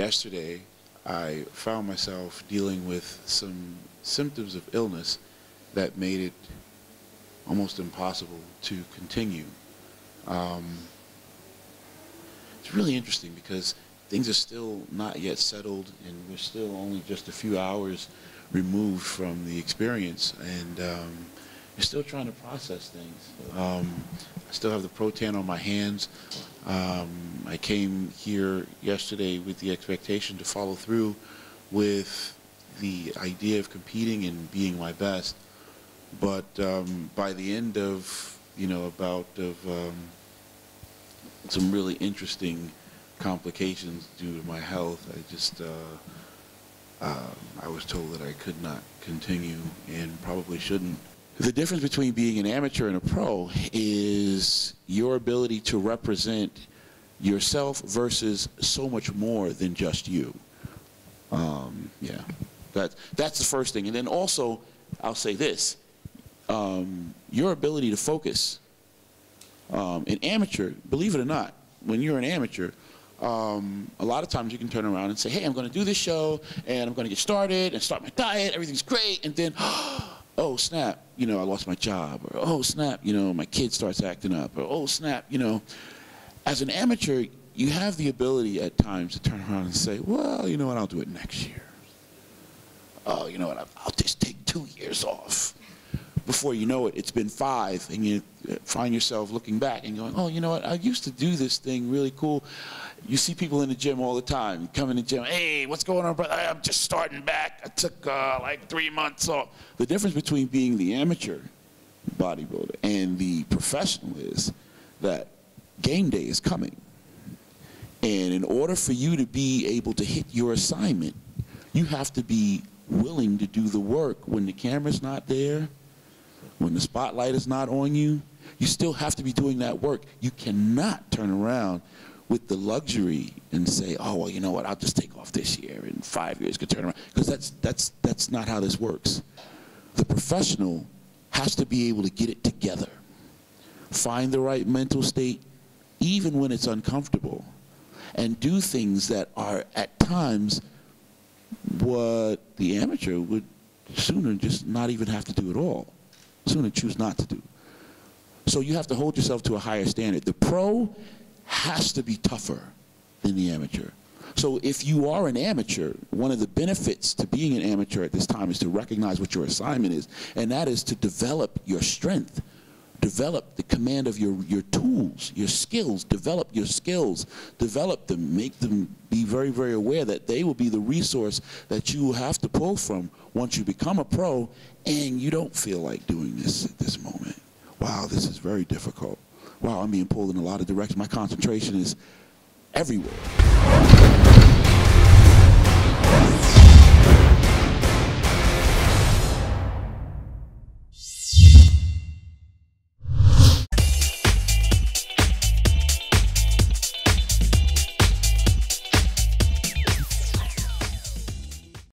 yesterday, I found myself dealing with some symptoms of illness that made it almost impossible to continue. It's really interesting because things are still not yet settled, and we're still only just a few hours removed from the experience, and you're still trying to process things. I still have the protan on my hands. I came here yesterday with the expectation to follow through with the idea of competing and being my best, but by the end of a bout of some really interesting complications due to my health, I was told that I could not continue and probably shouldn't. The difference between being an amateur and a pro is your ability to represent yourself versus so much more than just you. Yeah, that's the first thing. And then also, I'll say this, your ability to focus. An amateur, believe it or not, when you're an amateur, a lot of times you can turn around and say, hey, I'm going to do this show, and I'm going to get started and start my diet, everything's great, and then, oh, snap, I lost my job, or oh, snap, my kid starts acting up, or oh, snap, As an amateur, you have the ability at times to turn around and say, well, you know what, I'll do it next year. Oh, you know what, I'll just take 2 years off. Before you know it, it's been 5, and you find yourself looking back and going, oh, you know what, I used to do this thing really cool. You see people in the gym all the time. You come in the gym, hey, what's going on, brother? I'm just starting back. I took like 3 months off. The difference between being the amateur bodybuilder and the professional is that game day is coming. And in order for you to be able to hit your assignment, you have to be willing to do the work when the camera's not there. When the spotlight is not on you, you still have to be doing that work. You cannot turn around with the luxury and say, oh, well, you know what, I'll just take off this year, in 5 years could turn around. Because that's not how this works. The professional has to be able to get it together, find the right mental state, even when it's uncomfortable, and do things that are at times what the amateur would sooner just not even have to do at all. Sooner choose not to do. So you have to hold yourself to a higher standard. The pro has to be tougher than the amateur. So if you are an amateur, one of the benefits to being an amateur at this time is to recognize what your assignment is, and that is to develop your strength, develop the command of your tools, your skills, develop your skills, develop them, make them be very, very aware that they will be the resource that you will have to pull from once you become a pro and you don't feel like doing this at this moment. Wow, this is very difficult. Wow, I'm being pulled in a lot of directions. My concentration is everywhere.